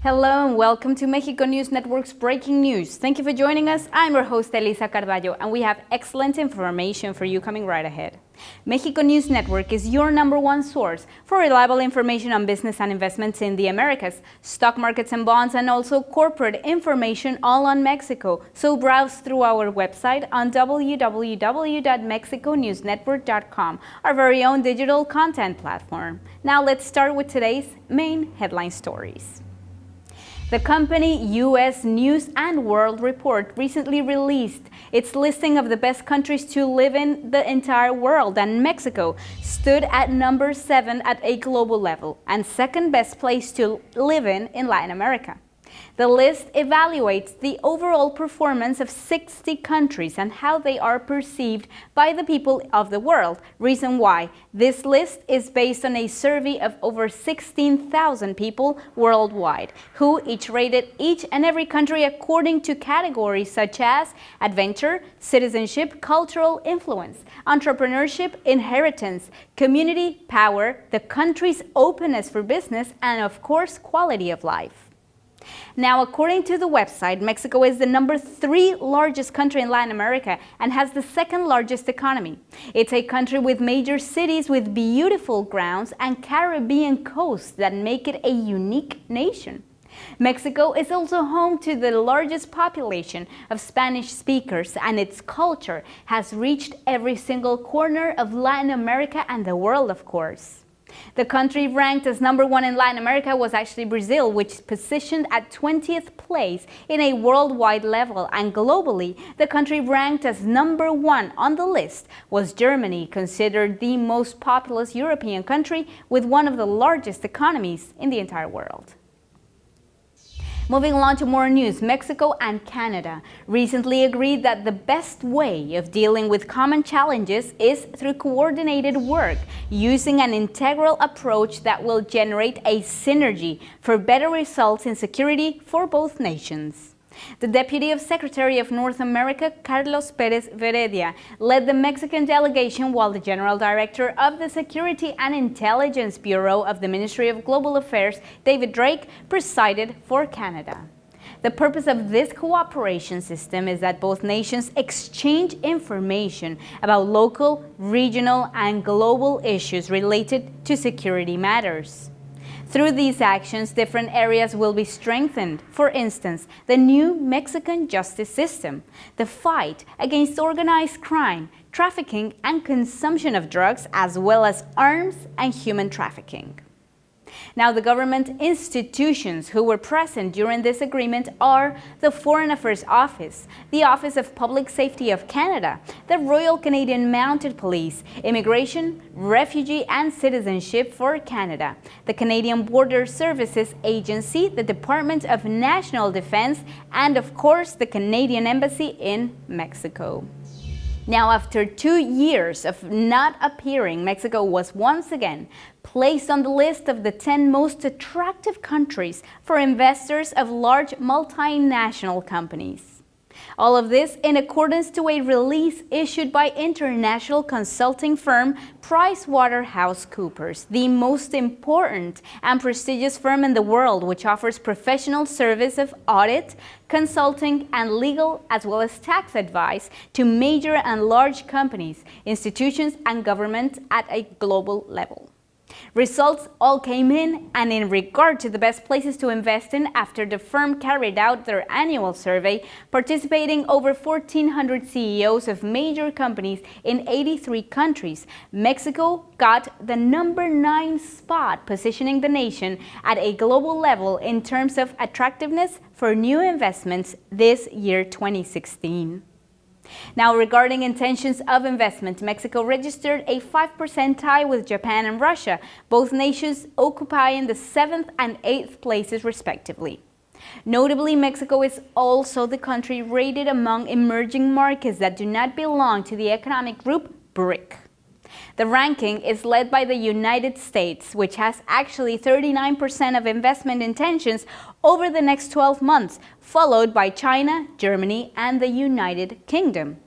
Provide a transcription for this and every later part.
Hello and welcome to Mexico News Network's breaking news. Thank you for joining us. I'm your host Elisa Carballo, and we have excellent information for you coming right ahead. Mexico News Network is your #1 source for reliable information on business and investments in the Americas, stock markets and bonds, and also corporate information all on Mexico. So browse through our website on www.mexiconewsnetwork.com, our very own digital content platform. Now let's start with today's main headline stories. The company U.S. News and World Report recently released its listing of the best countries to live in the entire world, and Mexico stood at number 7 at a global level and second best place to live in Latin America. The list evaluates the overall performance of 60 countries and how they are perceived by the people of the world. Reason why: this list is based on a survey of over 16,000 people worldwide, who each rated each and every country according to categories such as adventure, citizenship, cultural influence, entrepreneurship, inheritance, community power, the country's openness for business, and of course, quality of life. Now, according to the website, Mexico is the number 3 largest country in Latin America and has the second largest economy. It's a country with major cities with beautiful grounds and Caribbean coasts that make it a unique nation. Mexico is also home to the largest population of Spanish speakers, and its culture has reached every single corner of Latin America and the world, of course. The country ranked as number 1 in Latin America was actually Brazil, which positioned at 20th place in a worldwide level, and globally, the country ranked as number 1 on the list was Germany, considered the most populous European country with one of the largest economies in the entire world. Moving along to more news, Mexico and Canada recently agreed that the best way of dealing with common challenges is through coordinated work, using an integral approach that will generate a synergy for better results in security for both nations. The Deputy Secretary of North America, Carlos Pérez Veredia, led the Mexican delegation, while the General Director of the Security and Intelligence Bureau of the Ministry of Global Affairs, David Drake, presided for Canada. The purpose of this cooperation system is that both nations exchange information about local, regional, and global issues related to security matters. Through these actions, different areas will be strengthened. For instance, the new Mexican justice system, the fight against organized crime, trafficking and consumption of drugs, as well as arms and human trafficking. Now, the government institutions who were present during this agreement are the Foreign Affairs Office, the Office of Public Safety of Canada, the Royal Canadian Mounted Police, Immigration, Refugee and Citizenship for Canada, the Canadian Border Services Agency, the Department of National Defense, and of course the Canadian Embassy in Mexico. Now, after 2 years of not appearing, Mexico was once again placed on the list of the 10 most attractive countries for investors of large multinational companies. All of this in accordance to a release issued by international consulting firm PricewaterhouseCoopers, the most important and prestigious firm in the world, which offers professional service of audit, consulting, and legal as well as tax advice to major and large companies, institutions, and government at a global level. Results all came in, and in regard to the best places to invest in, after the firm carried out their annual survey, participating over 1,400 CEOs of major companies in 83 countries, Mexico got the number 9 spot, positioning the nation at a global level in terms of attractiveness for new investments this year 2016. Now, regarding intentions of investment, Mexico registered a 5% tie with Japan and Russia, both nations occupying the 7th and 8th places respectively. Notably, Mexico is also the country rated among emerging markets that do not belong to the economic group BRIC. The ranking is led by the United States, which has actually 39% of investment intentions over the next 12 months, followed by China, Germany, and the United Kingdom.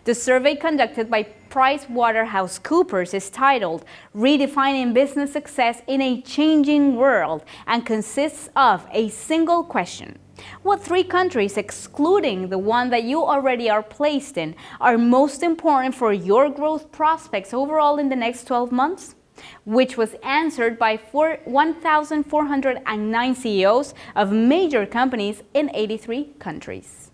The survey conducted by PricewaterhouseCoopers is titled Redefining Business Success in a Changing World and consists of a single question. What 3 countries, excluding the one that you already are placed in, are most important for your growth prospects overall in the next 12 months? Which was answered by 1,409 CEOs of major companies in 83 countries.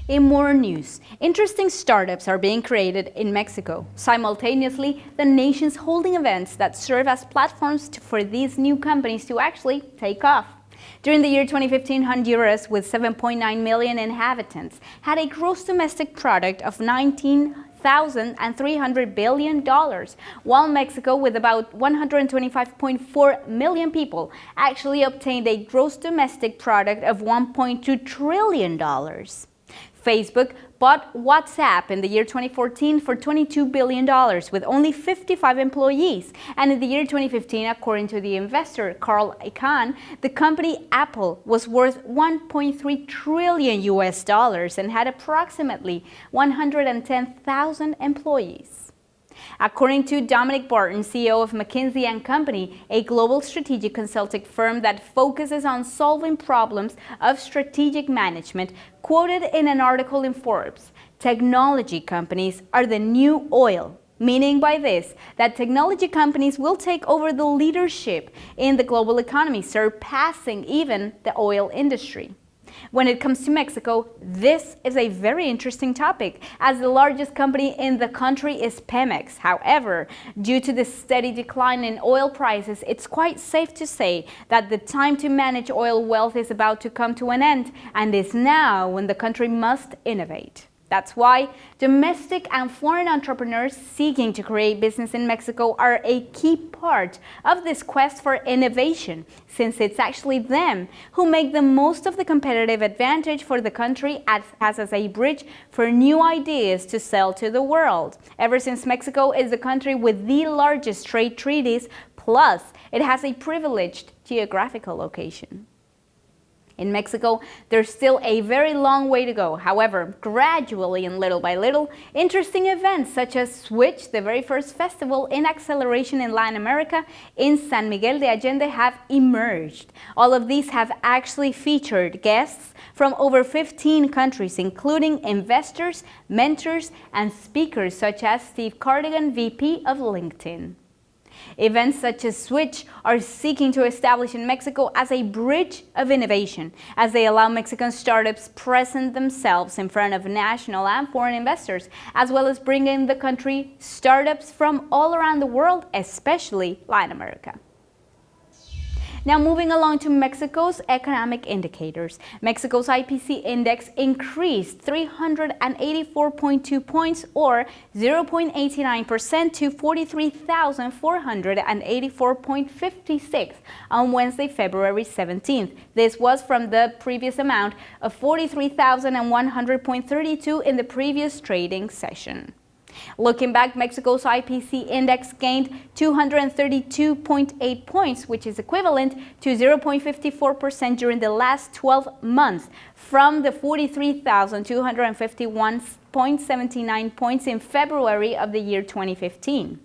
In more news, interesting startups are being created in Mexico. Simultaneously, the nation's holding events that serve as platforms for these new companies to actually take off. During the year 2015, Honduras, with 7.9 million inhabitants, had a gross domestic product of $19,300 billion, while Mexico, with about 125.4 million people, actually obtained a gross domestic product of $1.2 trillion. Facebook bought WhatsApp in the year 2014 for $22 billion with only 55 employees. And in the year 2015, according to the investor Carl Icahn, the company Apple was worth $1.3 trillion and had approximately 110,000 employees. According to Dominic Barton, CEO of McKinsey & Company, a global strategic consulting firm that focuses on solving problems of strategic management, quoted in an article in Forbes, technology companies are the new oil, meaning by this that technology companies will take over the leadership in the global economy, surpassing even the oil industry. When it comes to Mexico, this is a very interesting topic, as the largest company in the country is Pemex. However, due to the steady decline in oil prices, it's quite safe to say that the time to manage oil wealth is about to come to an end, and is now when the country must innovate. That's why domestic and foreign entrepreneurs seeking to create business in Mexico are a key part of this quest for innovation, since it's actually them who make the most of the competitive advantage for the country as a bridge for new ideas to sell to the world. Ever since Mexico is the country with the largest trade treaties, plus it has a privileged geographical location. In Mexico, there's still a very long way to go. However, gradually and little by little, interesting events such as Switch, the very first festival in acceleration in Latin America, in San Miguel de Allende have emerged. All of these have actually featured guests from over 15 countries, including investors, mentors, and speakers such as Steve Cardigan, VP of LinkedIn. Events such as Switch are seeking to establish in Mexico as a bridge of innovation, as they allow Mexican startups present themselves in front of national and foreign investors, as well as bring in the country startups from all around the world, especially Latin America. Now moving along to Mexico's economic indicators. Mexico's IPC index increased 384.2 points or 0.89% to 43,484.56 on Wednesday, February 17th. This was from the previous amount of 43,100.32 in the previous trading session. Looking back, Mexico's IPC index gained 232.8 points, which is equivalent to 0.54% during the last 12 months, from the 43,251.79 points in February of the year 2015.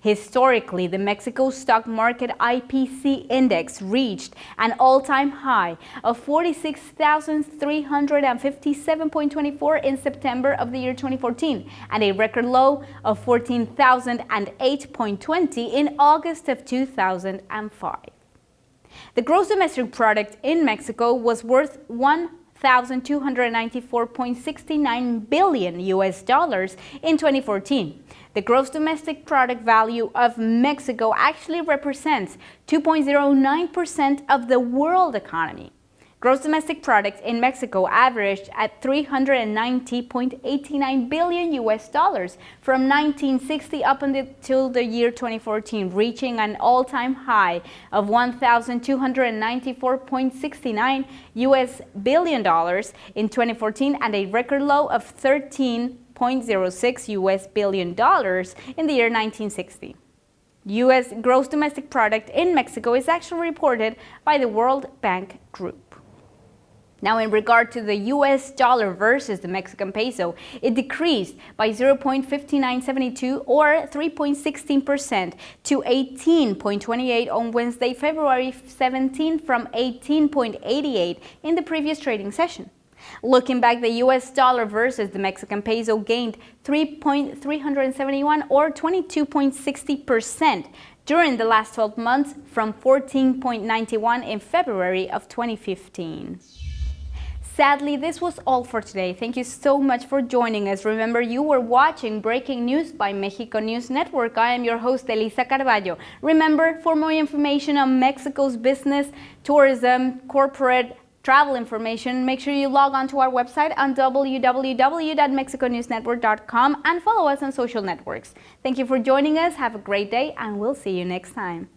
Historically, the Mexico stock market IPC index reached an all-time high of 46,357.24 in September of the year 2014 and a record low of 14,008.20 in August of 2005. The gross domestic product in Mexico was worth $1,294.69 billion in 2014. The gross domestic product value of Mexico actually represents 2.09% of the world economy. Gross domestic product in Mexico averaged at $390.89 billion from 1960 up until the year 2014, reaching an all-time high of $1,294.69 billion in 2014 and a record low of $13.06 billion in the year 1960. U.S. gross domestic product in Mexico is actually reported by the World Bank Group. Now, in regard to the US dollar versus the Mexican peso, it decreased by 0.5972 or 3.16% to 18.28 on Wednesday, February 17 from 18.88 in the previous trading session. Looking back, the US dollar versus the Mexican peso gained 3.371 or 22.60% during the last 12 months from 14.91 in February of 2015. Sadly, this was all for today. Thank you so much for joining us. Remember, you were watching Breaking News by Mexico News Network. I am your host, Elisa Carballo. Remember, for more information on Mexico's business, tourism, corporate, travel information, make sure you log on to our website on www.MexicoNewsNetwork.com and follow us on social networks. Thank you for joining us. Have a great day, and we'll see you next time.